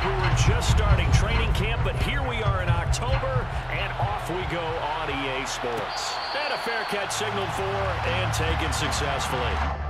we were just starting training camp, but here we are in October, and off we go on EA Sports. And a fair catch signaled for and taken successfully.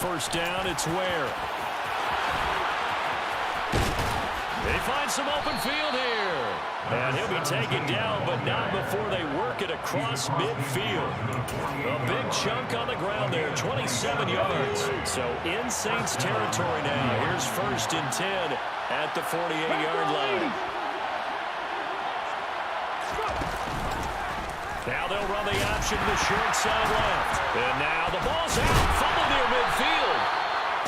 First down, it's Ware. They find some open field here. And he'll be taken down, but not before they work it across midfield. A big chunk on the ground there, 27 yards. So in Saints territory now. Here's 1st and 10 at the 48-yard line. Now they'll run the option to the short side left. And now the ball's out. Fumble near midfield.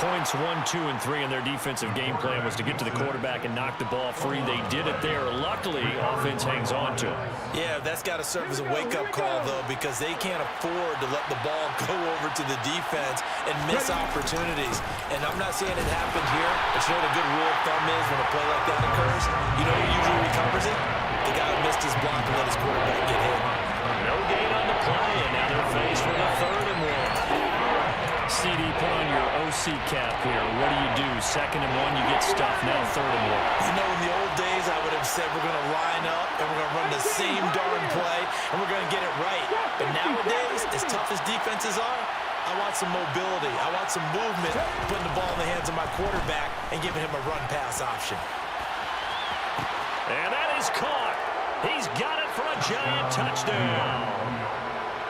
Points 1, 2, and 3 in their defensive game plan was to get to the quarterback and knock the ball free. They did it there. Luckily, offense hangs on to it. Yeah, that's got to serve as a wake-up call, though, because they can't afford to let the ball go over to the defense and miss opportunities. And I'm not saying it happened here, but you know what a good rule of thumb is when a play like that occurs? You know who usually recovers it? The guy who missed his block and let his quarterback get hit. No gain on the play, and now they're faced with a 3rd and 1. CD, put on your OC cap here. What do? 2nd and 1, you get stuffed. Now 3rd and 1. You know, in the old days, I would have said we're going to line up and we're going to run the same darn play and we're going to get it right. But nowadays, as tough as defenses are, I want some mobility. I want some movement, putting the ball in the hands of my quarterback and giving him a run-pass option. And that is caught. He's got it for a Giant touchdown.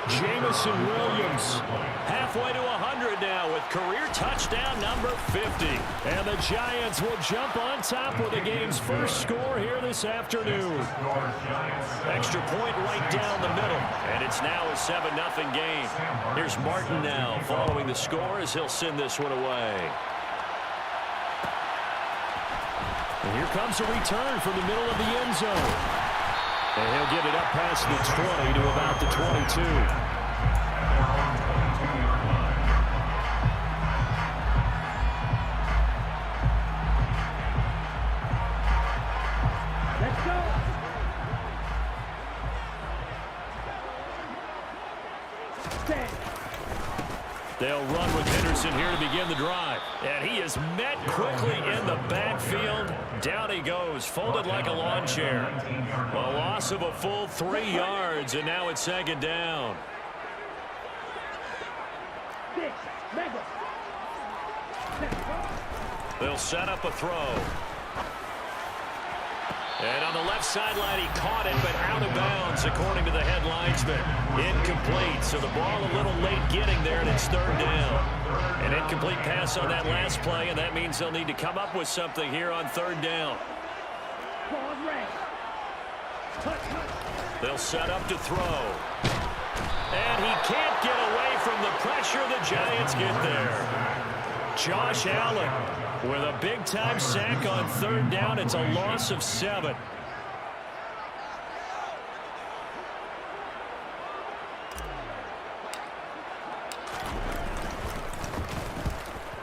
Jameson Williams halfway to 100 now with career touchdown number 50. And the Giants will jump on top with the game's first score here this afternoon. Extra point right down the middle. And it's now a 7-0 game. Here's Martin now following the score as he'll send this one away. And here comes a return from the middle of the end zone. And he'll get it up past the 20 to about the 22. Let's go. They'll run with Henderson here to begin the drive. And he is met quickly in the backfield. Down he goes, folded like a lawn chair. A loss of a full 3 yards, and now it's 2nd down. They'll set up a throw. And on the left sideline, he caught it, but out of bounds, according to the head linesman. Incomplete, so the ball a little late getting there, and it's 3rd down. An incomplete pass on that last play, and that means they'll need to come up with something here on 3rd down. They'll set up to throw. And he can't get away from the pressure. The Giants get there. Josh Allen with a big-time sack on 3rd down. It's a loss of 7.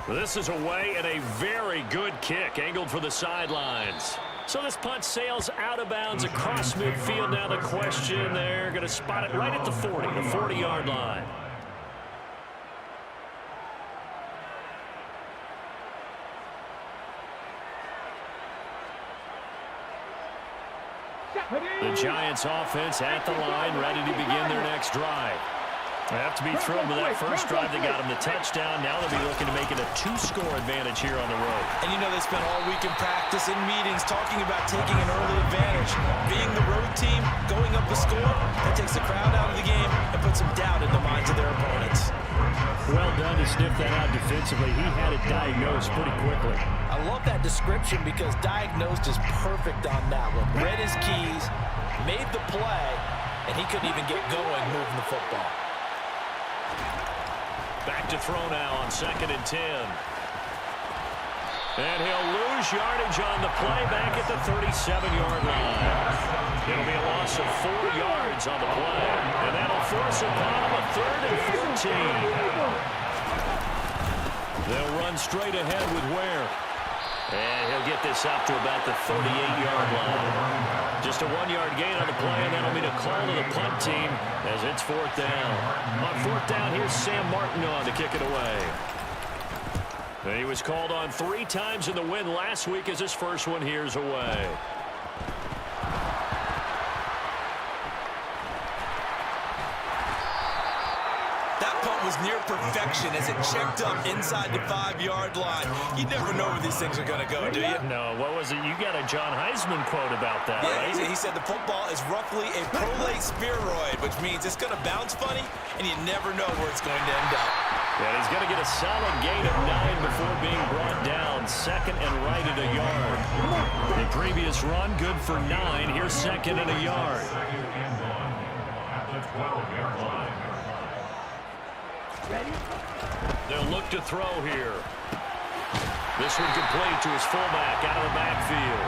This is away and a very good kick, angled for the sidelines. So this punt sails out of bounds across midfield. Now the question, they're going to spot it right at the 40, the 40-yard line. Giants offense at the line, ready to begin their next drive. They have to be thrilled with that first drive that got them the touchdown. Now they'll be looking to make it a 2-score advantage here on the road. And you know they spent all week in practice, in meetings, talking about taking an early advantage. Being the road team, going up a score, that takes the crowd out of the game and puts some doubt in the minds of their opponents. Well done to sniff that out defensively. He had it diagnosed pretty quickly. I love that description because diagnosed is perfect on that one. Read his keys, made the play, and he couldn't even get going moving the football. Back to throw now on 2nd and 10. And he'll lose yardage on the play back at the 37-yard line. It'll be a loss of 4 yards on the play. And that'll force upon him a 3rd and 14. They'll run straight ahead with Ware. And he'll get this up to about the 38-yard line. Just a 1-yard gain on the play, and that'll be a call to the punt team as it's 4th down. On 4th down, here's Sam Martin on to kick it away. And he was called on 3 times in the win last week as his first one here's away. Was near perfection as it checked up inside the 5-yard line. You never know where these things are going to go, do you? No, what was it? You got a John Heisman quote about that, right? He said the football is roughly a prolate spheroid, which means it's going to bounce funny, and you never know where it's going to end up. Yeah, he's going to get a solid gain of 9 before being brought down. 2nd and right at a yard. The previous run, good for 9. Here's 2nd and a yard. They'll look to throw here. This one complete to his fullback out of the backfield.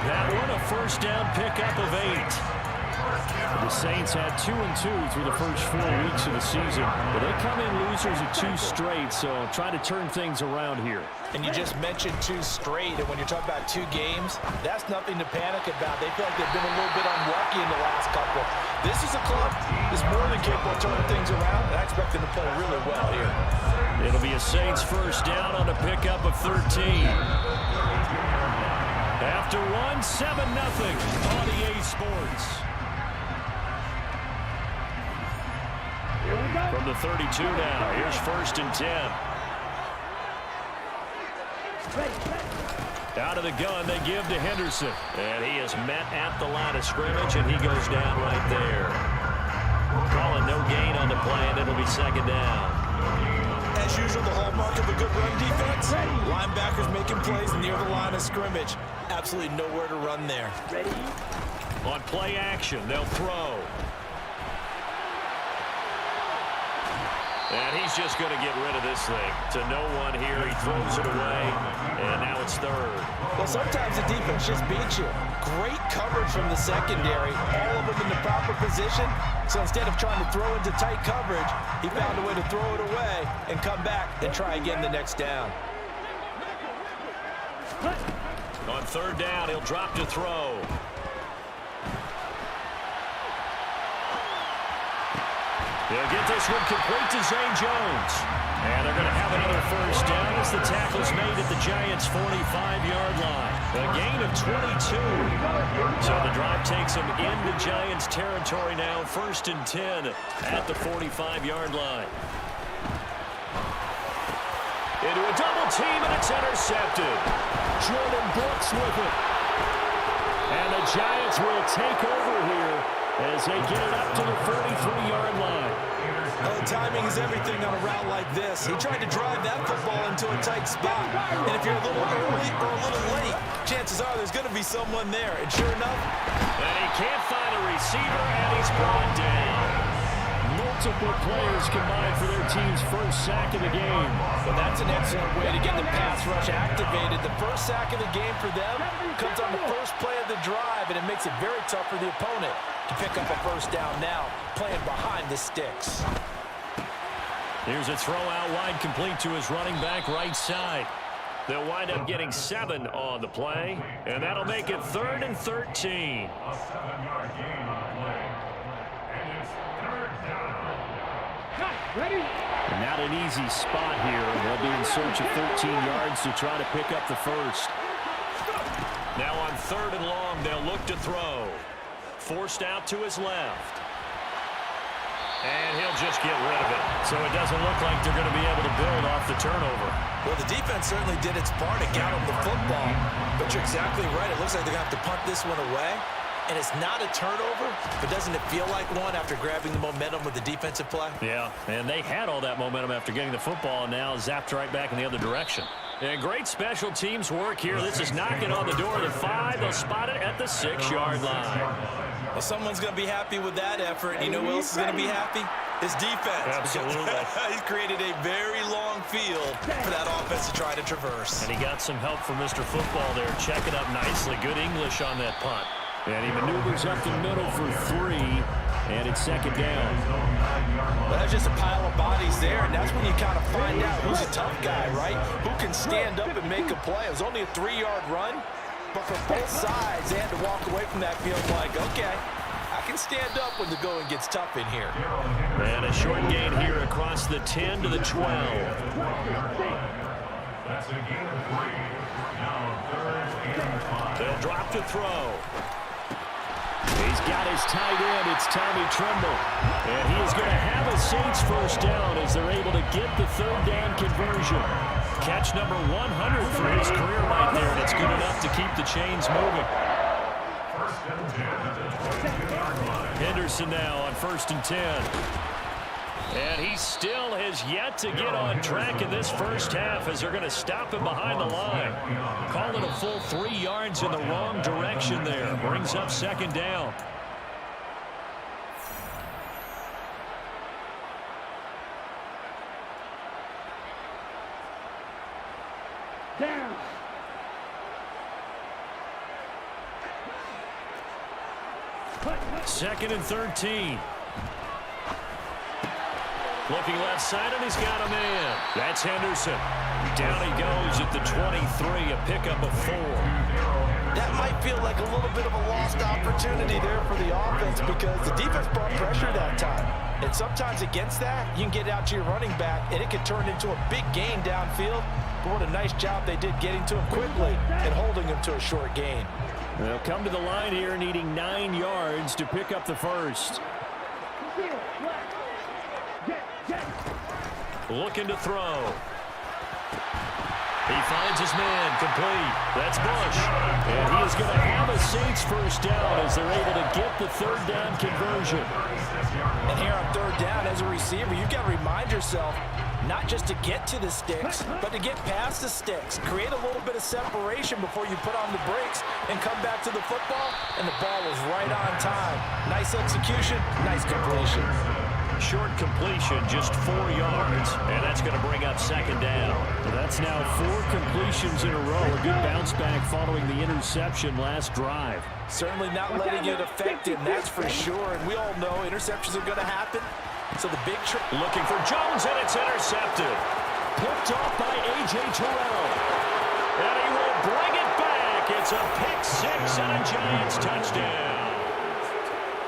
That one a first down pickup of 8. The Saints had 2-2 through the first 4 weeks of the season, but they come in losers of 2 straight, so try to turn things around here. And you just mentioned 2 straight, and when you're talking about 2 games, that's nothing to panic about. They feel like they've been a little bit unlucky in the last couple. This is a club that's more than capable of turning things around, and I expect them to play really well here. It'll be a Saints first down on a pickup of 13. After 1, 7-0 on EA Sports. From the 32 now, here's 1st and 10. Out of the gun, they give to Henderson. And he is met at the line of scrimmage, and he goes down right there. Calling no gain on the play, and it'll be 2nd down. As usual, the hallmark of a good run defense. Linebackers making plays near the line of scrimmage. Absolutely nowhere to run there. On play action, they'll throw. And he's just going to get rid of this thing. To no one here. He throws it away. And now it's 3rd. Well, sometimes the defense just beats you. Great coverage from the secondary. All of them in the proper position. So instead of trying to throw into tight coverage, he found a way to throw it away and come back and try again the next down. On 3rd down, he'll drop to throw. They'll get this one complete to Zay Jones. And they're going to have another first down as the tackle's made at the Giants' 45-yard line. A gain of 22. So the drive takes them into Giants territory now. 1st and 10 at the 45-yard line. Into a double team, and it's intercepted. Jordan Brooks with it. And the Giants will take over here as they get it up to the 43-yard line. Well, timing is everything on a route like this. He tried to drive that football into a tight spot. And if you're a little early or a little late, chances are there's going to be someone there. And sure enough, and he can't find a receiver, and he's brought down. Multiple players combined for their team's first sack of the game. Well, that's an excellent way to get the pass rush activated. The first sack of the game for them comes on the first play of the drive, and it makes it very tough for the opponent to pick up a first down now, playing behind the sticks. Here's a throw out wide, complete to his running back right side. They'll wind up getting 7 on the play, and that'll make it 3rd and 13. A 7-yard gain on the play. And it's 3rd down. Ready? Not an easy spot here. They'll be in search of 13 yards to try to pick up the first. Now on 3rd and long, they'll look to throw. forced out to his left. And he'll just get rid of it. So it doesn't look like they're going to be able to build off the turnover. Well, the defense certainly did its part. It got them the football. But you're exactly right. It looks like they're going to have to punt this one away. And it's not a turnover, but doesn't it feel like one after grabbing the momentum with the defensive play? Yeah, and they had all that momentum after getting the football, and now zapped right back in the other direction. And great special teams work here. This is knocking on the door of the 5. They'll spot it at the 6-yard line. Well, someone's going to be happy with that effort. You know who else is going to be happy? His defense. Absolutely. He's created a very long field for that offense to try to traverse. And he got some help from Mr. Football there. Check it up nicely. Good English on that punt. And he maneuvers up the middle for 3, and it's 2nd down. Well, that's just a pile of bodies there, and that's when you kind of find out who's a tough guy, right? Who can stand up and make a play. It was only a 3-yard run, but for both sides, they had to walk away from that field like, okay, I can stand up when the going gets tough in here. And a short gain here across the 10 to the 12. That's a gain of 3. Now 3rd and 5. They'll drop to throw. He's got his tight end. It's Tommy Tremble. And he is going to have a Saints first down as they're able to get the 3rd down conversion. Catch number 100 for his career right there, and it's good enough to keep the chains moving. 1st and 10 at the 22-yard line. Henderson now on 1st and 10. And he still has yet to get on track in this first half as they're going to stop him behind the line. Call it a full 3 yards in the wrong direction there. Brings up 2nd down. Down. Second and 13. Looking left side, and he's got a man. That's Henderson. Down he goes at the 23, a pickup of 4. That might feel like a little bit of a lost opportunity there for the offense because the defense brought pressure that time. And sometimes against that, you can get out to your running back, and it can turn into a big gain downfield. But what a nice job they did getting to him quickly and holding him to a short gain. They'll come to the line here needing 9 yards to pick up the first. Looking to throw. He finds his man, complete. That's Bush. And he is going to have a Saints first down as they're able to get the 3rd down conversion. And here on 3rd down as a receiver, you've got to remind yourself not just to get to the sticks, but to get past the sticks. Create a little bit of separation before you put on the brakes and come back to the football, and the ball was right on time. Nice execution, nice completion. Short completion, just 4 yards, and that's going to bring up 2nd down. So that's now 4 completions in a row. A good bounce back following the interception last drive. Certainly not letting it affect him, that's for sure. And we all know interceptions are going to happen. So the big trick. Looking for Jones, and it's intercepted. Picked off by A.J. Terrell. And he will bring it back. It's a pick 6 and a Giants touchdown.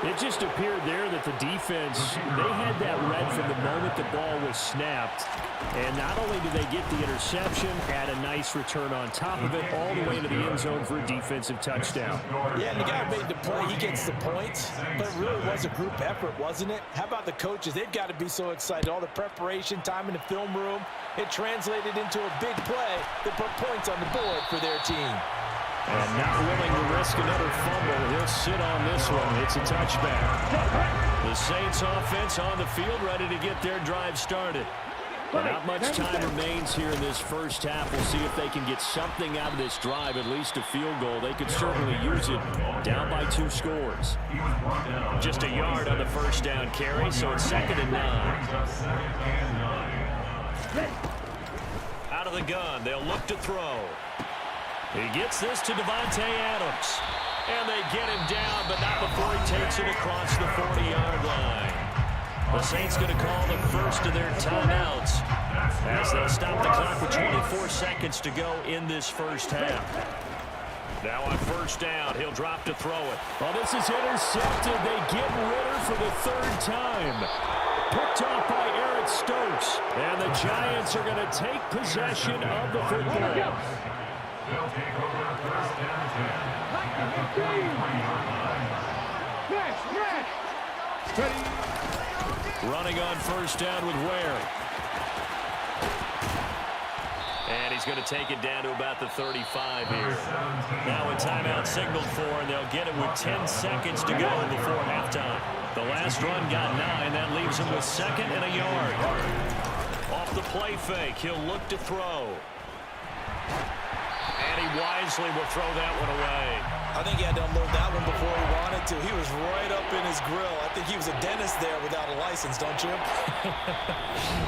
It just appeared there that the defense, they had that read from the moment the ball was snapped. And not only did they get the interception, had a nice return on top of it, all the way to the end zone for a defensive touchdown. Yeah, and the guy made the play. He gets the points. But it really was a group effort, wasn't it? How about the coaches? They've got to be so excited. All the preparation, time in the film room, it translated into a big play that put points on the board for their team. And not willing to risk another fumble. He'll sit on this one. It's a touchback. The Saints offense on the field ready to get their drive started. But not much time remains here in this first half. We'll see if they can get something out of this drive, at least a field goal. They could certainly use it down by 2 scores. Just a yard on the first down carry, so it's 2nd and 9. Out of the gun, they'll look to throw. He gets this to Davante Adams. And they get him down, but not before he takes it across the 40-yard line. The Saints going to call the first of their timeouts as they'll stop the clock with 24 seconds to go in this first half. Now on first down, he'll drop to throw it. Well, this is intercepted. They get Ritter for the 3rd time. Picked off by Eric Stokes. And the Giants are going to take possession of the football. They'll take over 1st and 10. Running on first down with Ware. And he's going to take it down to about the 35 here. Now a timeout signaled for, and they'll get it with 10 seconds to go before halftime. The last run got 9. That leaves him with 2nd and a yard. Off the play fake, he'll look to throw. And he wisely will throw that one away. I think he had to unload that one before he wanted to. He was right up in his grill. I think he was a dentist there without a license, don't you?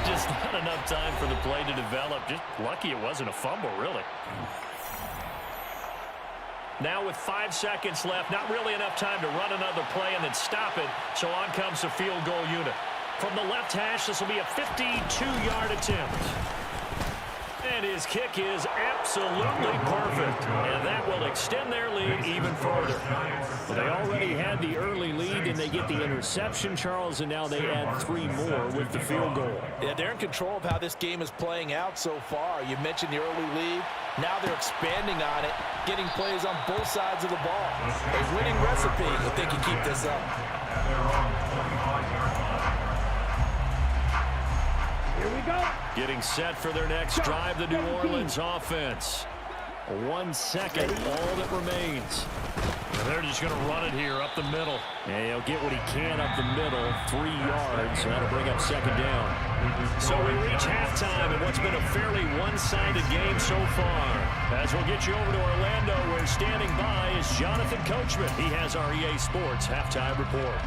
Just not enough time for the play to develop. Just lucky it wasn't a fumble, really. Now with 5 seconds left, not really enough time to run another play and then stop it. So on comes the field goal unit. From the left hash, this will be a 52-yard attempt. And his kick is absolutely perfect. And that will extend their lead even further. Well, they already had the early lead, and they get the interception, Charles, and now they add 3 more with the field goal. Yeah, they're in control of how this game is playing out so far. You mentioned the early lead. Now they're expanding on it, getting plays on both sides of the ball. A winning recipe if they can keep this up. Here we go. Getting set for their next drive, the New Orleans offense. 1 second, all that remains. And they're just going to run it here up the middle. And he'll get what he can up the middle, 3 yards. So that'll bring up 2nd down. So we reach halftime in what's been a fairly one-sided game so far. As we'll get you over to Orlando, where standing by is Jonathan Coachman. He has our EA Sports halftime report.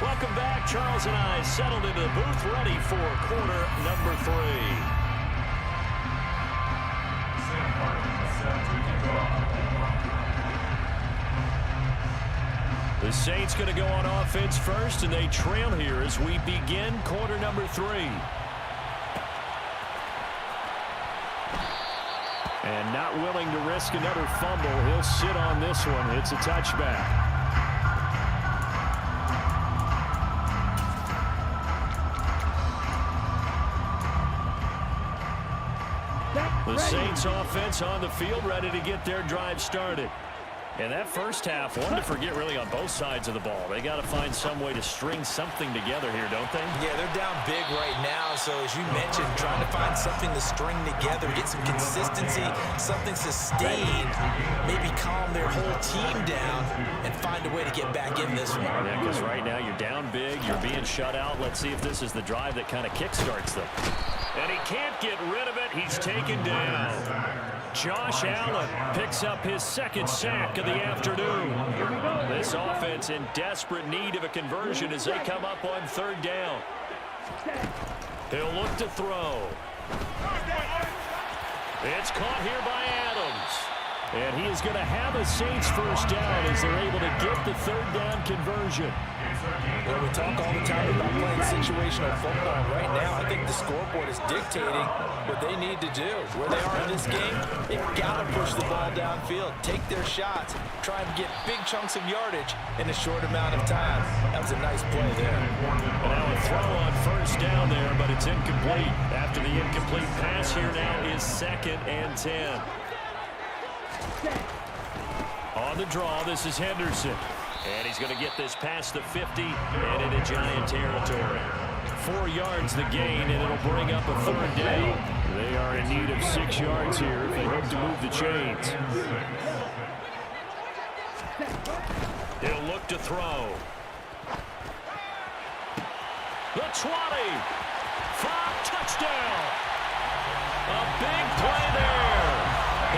Welcome back. Charles and I settled into the booth, ready for quarter number 3. The Saints going to go on offense first, and they trail here as we begin quarter number 3. And not willing to risk another fumble, he'll sit on this one. It's a touchback. The Saints offense on the field, ready to get their drive started. And that first half, one to forget really on both sides of the ball. They got to find some way to string something together here, don't they? Yeah, they're down big right now. So as you mentioned, trying to find something to string together, get some consistency, something sustained, maybe calm their whole team down and find a way to get back in this one. Yeah, because right now you're down big, you're being shut out. Let's see if this is the drive that kind of kickstarts them. And he can't get rid of it. He's taken down. Josh Allen picks up his 2nd sack of the afternoon. This offense in desperate need of a conversion as they come up on 3rd down. He'll look to throw. It's caught here by Adams. And he is going to have a Saints first down as they're able to get the 3rd down conversion. Well, we talk all the time about playing situational football. Right now, I think the scoreboard is dictating what they need to do. Where they are in this game, they've got to push the ball downfield, take their shots, try and get big chunks of yardage in a short amount of time. That was a nice play there. Now a throw on first down there, but it's incomplete. After the incomplete pass, here now is 2nd and 10. On the draw, this is Henderson. And he's going to get this past the 50 and into Giant territory. 4 yards the gain, and it'll bring up a 3rd down. They are in need of 6 yards here if they hope to move the chains. He'll look to throw. The 20. 5 touchdown. A big play there.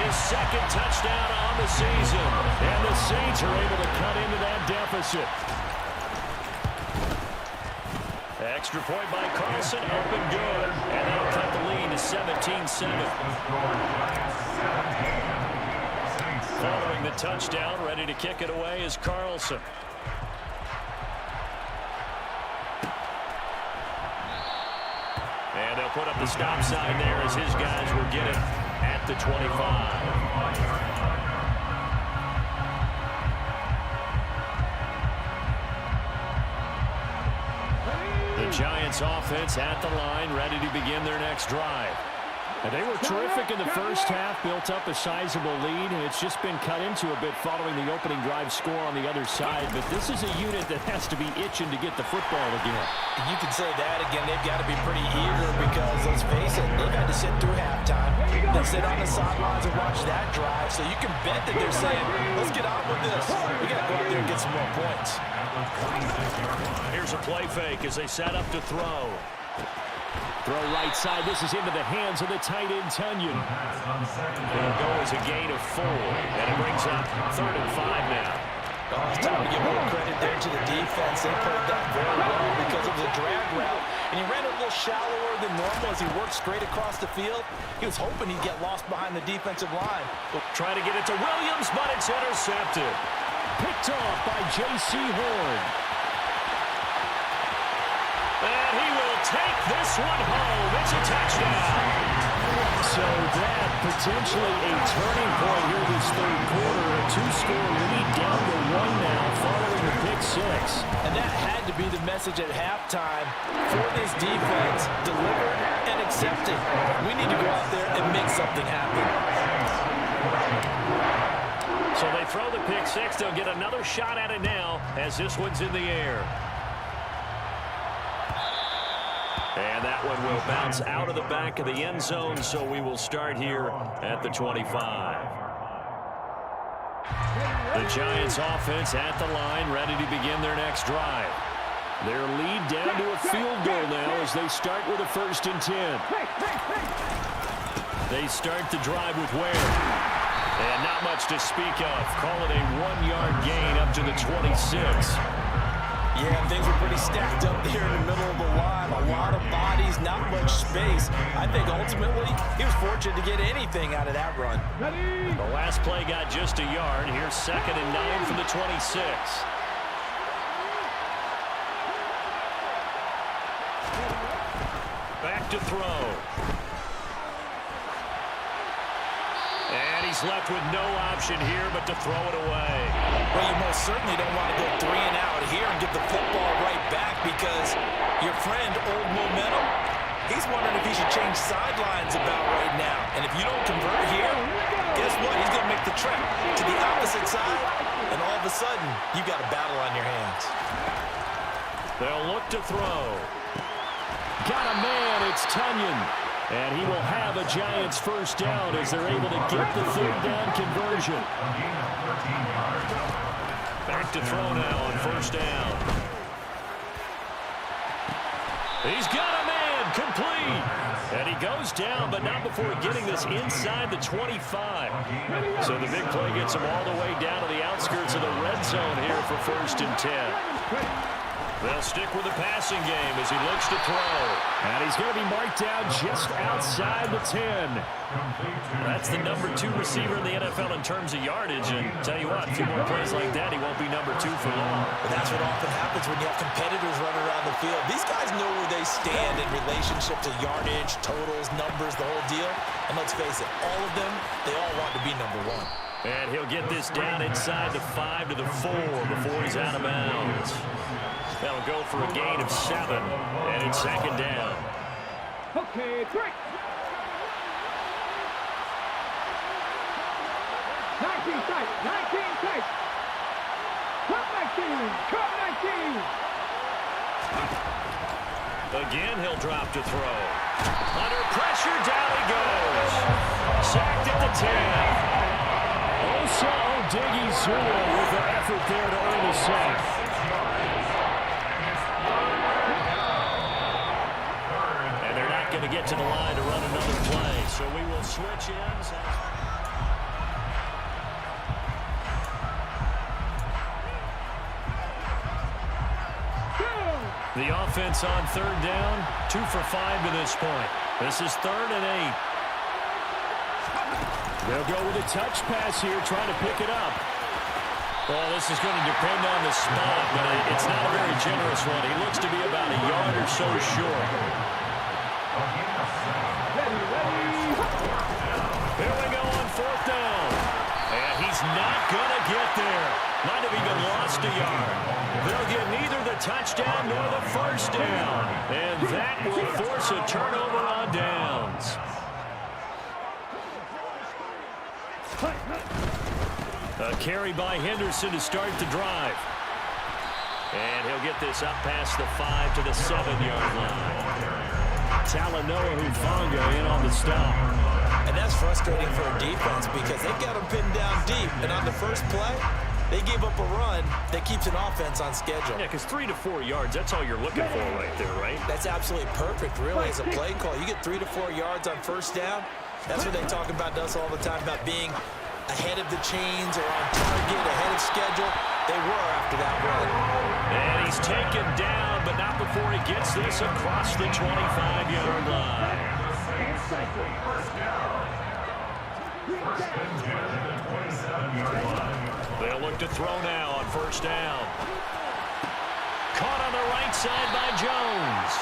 His 2nd touchdown on the season. And the Saints are able to cut into that deficit. Extra point by Carlson, up and good. And that'll cut the lead to 17-7. Following the touchdown, ready to kick it away is Carlson. And they'll put up the stop sign there as his guys will get it at the 25. The Giants offense at the line, ready to begin their next drive. And they were terrific in the first half, built up a sizable lead, and it's just been cut into a bit following the opening drive score on the other side. But this is a unit that has to be itching to get the football again. You can say that again. They've got to be pretty eager because, let's face it, they've had to sit through halftime, then sit on the sidelines and watch that drive. So you can bet that they're saying, let's get on with this. We got to go out there and get some more points. Here's a play fake as they set up to throw. Throw right side. This is into the hands of the tight end, Tonyan. It'll go as a gain of 4, and it brings up 3rd and 5 now. Oh, it's time to give more credit there to the defense. They played that very well because it was a drag route, and he ran a little shallower than normal as he worked straight across the field. He was hoping he'd get lost behind the defensive line. Try to get it to Williams, but it's intercepted. Picked off by J.C. Horn. And he will take this one home. It's a touchdown. So that potentially a turning point here this third quarter. A 2-score lead down to 1 now following the pick 6. And that had to be the message at halftime for this defense. Deliver and accept it. We need to go out there and make something happen. So they throw the pick 6. They'll get another shot at it now as this one's in the air. And that one will bounce out of the back of the end zone, so we will start here at the 25. The Giants offense at the line, ready to begin their next drive. Their lead down to a field goal now as they start with a 1st and 10. They start the drive with Ware. And not much to speak of. Call it a 1-yard gain up to the 26. Yeah, things were pretty stacked up there in the middle of the line. A lot of bodies, not much space. I think ultimately he was fortunate to get anything out of that run. The last play got just a yard. Here's 2nd and 9 from the 26. Back to throw. And he's left with no option here but to throw it away. Well, you most certainly don't want to go 3 and out here and get the football right back because your friend, Old Momentum, he's wondering if he should change sidelines about right now. And if you don't convert here, guess what? He's going to make the trek to the opposite side, and all of a sudden, you got a battle on your hands. They'll look to throw. Got a man, it's Tonyan. And he will have a Giants 1st down as they're able to get the 3rd down conversion. Back to throw now on 1st down. He's got a man, complete. And he goes down, but not before getting this inside the 25. So the big play gets him all the way down to the outskirts of the red zone here for 1st and 10. They'll stick with the passing game as he looks to throw. And he's going to be marked down just outside the 10. That's the number 2 receiver in the NFL in terms of yardage. And tell you what, a few more plays like that, he won't be number 2 for long. But that's what often happens when you have competitors running around the field. These guys know where they stand in relationship to yardage, totals, numbers, the whole deal. And let's face it, all of them, they all want to be number 1. And he'll get this down inside the 5 to the 4 before he's out of bounds. That'll go for a gain of 7, and it's 2nd down. Okay, break. 19 tight, 19 tight. Come 19, come 19. Again, he'll drop to throw. Under pressure, down he goes. Sacked at the 10. Osa Odighizuwa with the effort there to earn the sack. Going to get to the line to run another play, so we will switch ends. The offense on 3rd down, 2 for 5 to this point. This is 3rd and 8. They'll go with a touch pass here, trying to pick it up. Well, this is going to depend on the spot, but it's not a very generous one. He looks to be about a yard or so short. Here we go on 4th down. And he's not going to get there. Might have even lost a yard. They'll get neither the touchdown nor the 1st down. And that will force a turnover on downs. A carry by Henderson to start the drive. And he'll get this up past the 5 to the 7-yard line. Talanoa Hufanga in on the stop. And that's frustrating for a defense because they've got them pinned down deep. And on the first play, they gave up a run that keeps an offense on schedule. Yeah, because 3 to 4 yards, that's all you're looking for right there, right? That's absolutely perfect, really, as a play call. You get 3 to 4 yards on first down. That's what they talk about to us all the time, about being ahead of the chains or on target, ahead of schedule. They were after that run. And he's taken down, but not before he gets this across the 25-yard line. First down. First and 10 at the 27-yard line. They'll look to throw now on first down. Caught on the right side by Jones.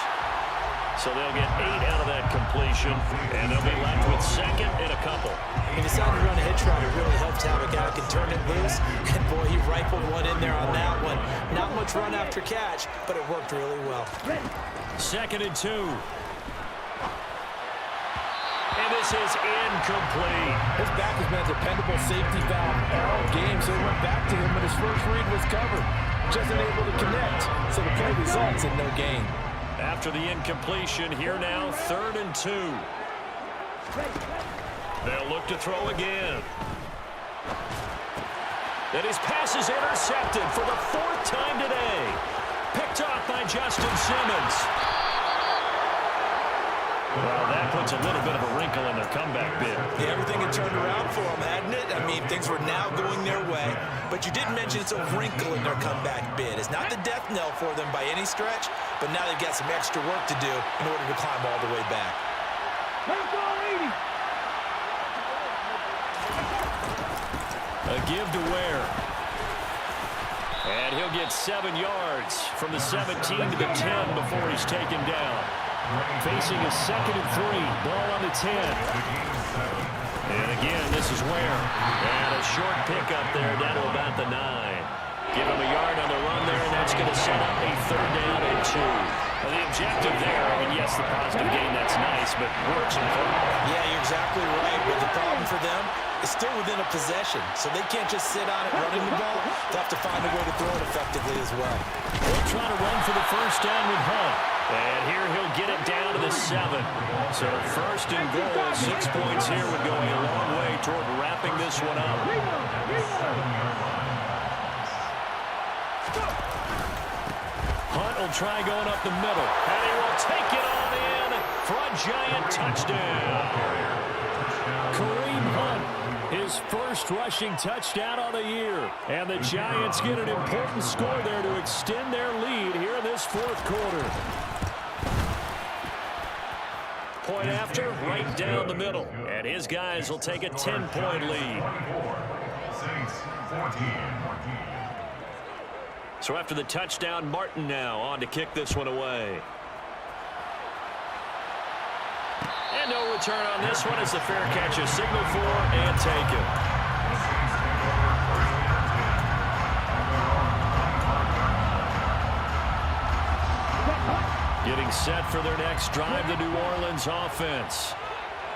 So they'll get 8 out of that completion, and they'll be left with second and a couple. He decided to run a hitch route. It really helped have a guy who can turn it loose. And, boy, he rifled one in there on that one. Not much run after catch, but it worked really well. Second and 2. And this is incomplete. His back has been a dependable safety valve all game, so it went back to him when his first read was covered. Just unable to connect, so the play results in no gain. After the incompletion, here now, 3rd and 2. They'll look to throw again. And his pass is intercepted for the 4th time today. Picked off by Justin Simmons. Well, that puts a little bit of a wrinkle in their comeback bid. Yeah, everything had turned around for them, hadn't it? I mean, things were now going their way. But you did mention it's a wrinkle in their comeback bid. It's not the death knell for them by any stretch, but now they've got some extra work to do in order to climb all the way back. A give to Ware. And he'll get 7 yards from the 17 to the 10 before he's taken down. Facing a 2nd and 3. Ball on the 10. And again, this is Ware. And a short pickup there down to about the 9. Give him a yard on the run there, and that's going to set up a 3rd down and 2. Well, the objective there, I mean, yes, the positive gain, that's nice, but works in front. Yeah, you're exactly right. But the problem for them is still within a possession. So they can't just sit on it running the ball. They'll have to find a way to throw it effectively as well. They'll try to run for the first down with Hunt. And here he'll get it down to the 7. So 1st and goal, 6 points here would go a long way toward wrapping this one up. Hunt will try going up the middle. And he will take it on in for a giant touchdown. Kareem Hunt, his first rushing touchdown of the year. And the Giants get an important score there to extend their lead here in this 4th quarter. Point after, right down the middle. And his guys will take a 10-point lead. Saints 14. So after the touchdown, Martin now on to kick this one away. And no return on this one as the fair catch is signaled for and taken. Getting set for their next drive, the New Orleans offense.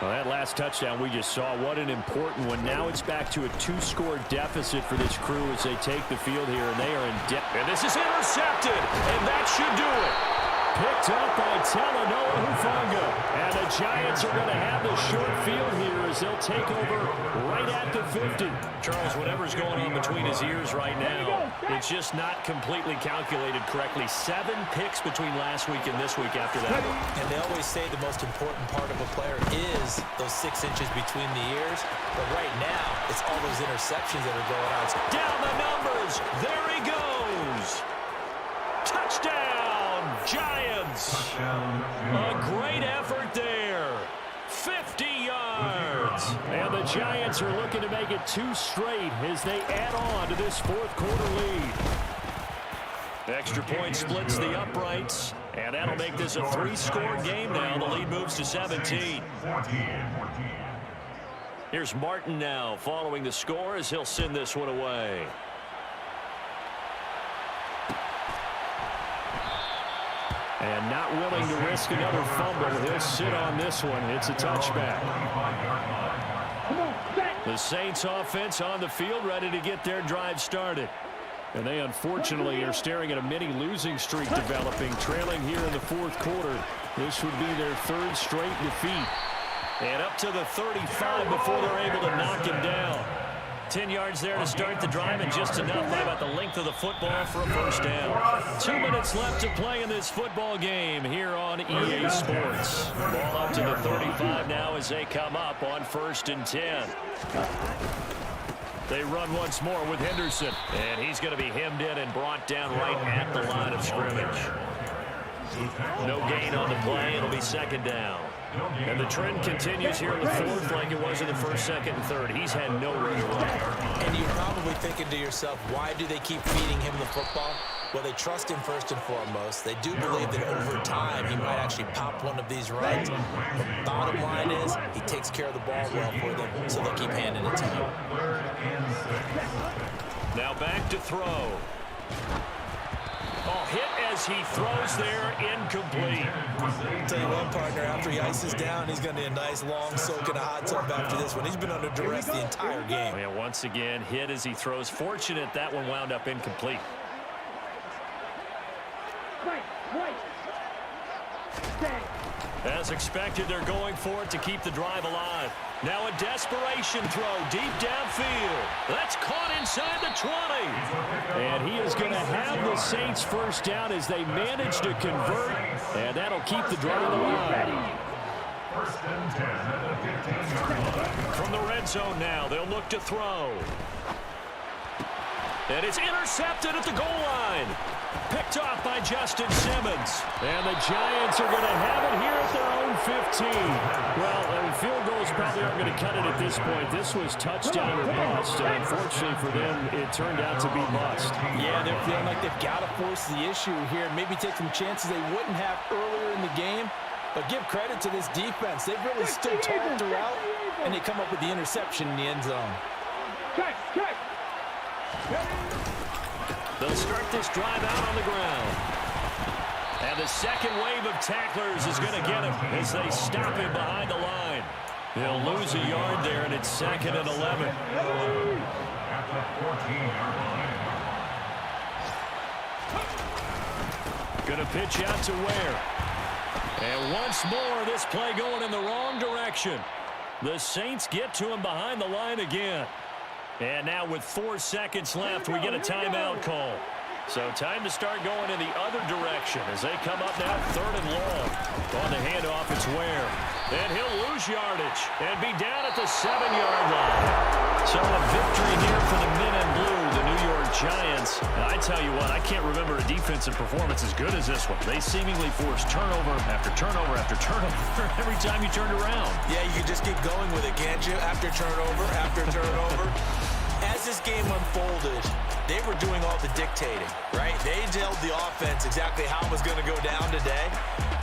Well, that last touchdown we just saw, what an important one. Now it's back to a 2-score deficit for this crew as they take the field here, and they are in debt. And this is intercepted, and that should do it. Picked up by Talanoa Hufanga. And the Giants are going to have the short field here as they'll take over right at the 50. Charles, whatever's going on between his ears right now, it's just not completely calculated correctly. 7 picks between last week and this week after that one. And they always say the most important part of a player is those 6 inches between the ears. But right now, it's all those interceptions that are going on. Down the numbers. There he goes. Touchdown, Giants. A great effort there. 50 yards. And the Giants are looking to make it 2 straight as they add on to this 4th quarter lead. Extra point splits the uprights, and that'll make this a 3-score game now. The lead moves to 17. Here's Martin now following the score as he'll send this one away. And not willing to risk another fumble. He'll sit on this one. It's a touchback. Come on, set. The Saints offense on the field, ready to get their drive started. And they unfortunately are staring at a mini losing streak developing, trailing here in the fourth quarter. This would be their third straight defeat. And up to the 35 before they're able to knock him down. 10 yards there to start the drive, and just enough by about the length of the football for a first down. 2 minutes left to play in this football game here on EA Sports. Ball up to the 35 now as they come up on 1st and 10. They run once more with Henderson, and he's going to be hemmed in and brought down right at the line of scrimmage. No gain on the play. It'll be second down. And the trend continues here in the fourth like it was in the first, second, and third. He's had nowhere to run. And you're probably thinking to yourself, why do they keep feeding him the football? Well, they trust him first and foremost. They do believe that over time he might actually pop one of these runs. The bottom line is he takes care of the ball well for them, so they'll keep handing it to him. Now back to throw. Oh, hit as he throws there, incomplete. Tell you what, partner, after he ices down, he's going to need a nice long soak in a hot tub after this one. He's been under duress the entire game. Yeah, once again, hit as he throws. Fortunate that one wound up incomplete. As expected, they're going for it to keep the drive alive. Now a desperation throw deep downfield. That's caught inside the 20. And he is going to have the Saints first down as they manage to convert. And that'll keep the drive alive. 1st and 10 at the 15-yard line. From the red zone now, they'll look to throw. And it's intercepted at the goal line. Picked off by Justin Simmons. And the Giants are going to have it here at their own 15. Well, field goals probably aren't going to cut it at this point. This was touchdown or bust. And unfortunately for them, it turned out to be bust. Yeah, they're feeling like they've got to force the issue here. Maybe take some chances they wouldn't have earlier in the game. But give credit to this defense. They've really stood tall throughout, and they come up with the interception in the end zone. Check. They'll start this drive out on the ground. And the second wave of tacklers is going to get him as they stop him behind the line. He'll lose a yard there, and it's 2nd and 11. At the 14-yard line. Going to pitch out to Ware. And once more, this play going in the wrong direction. The Saints get to him behind the line again. And now with 4 seconds left, we get a timeout call. So time to start going in the other direction as they come up now 3rd and long. On the handoff, it's Ware. And he'll lose yardage and be down at the 7-yard line. So a victory here for the men in blue, the New York Giants. And I tell you what, I can't remember a defensive performance as good as this one. They seemingly forced turnover after turnover after turnover every time you turned around. Yeah, you can just keep going with it, can't you? After turnover. As this game unfolded, they were doing all the dictating, right? They told the offense exactly how it was going to go down today.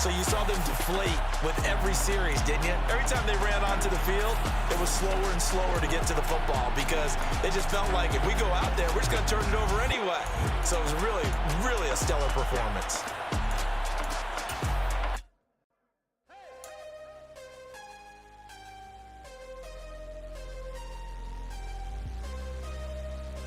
So you saw them deflate with every series, didn't you? Every time they ran onto the field, it was slower and slower to get to the football because they just felt like if we go out there, we're just going to turn it over anyway. So it was really, really a stellar performance.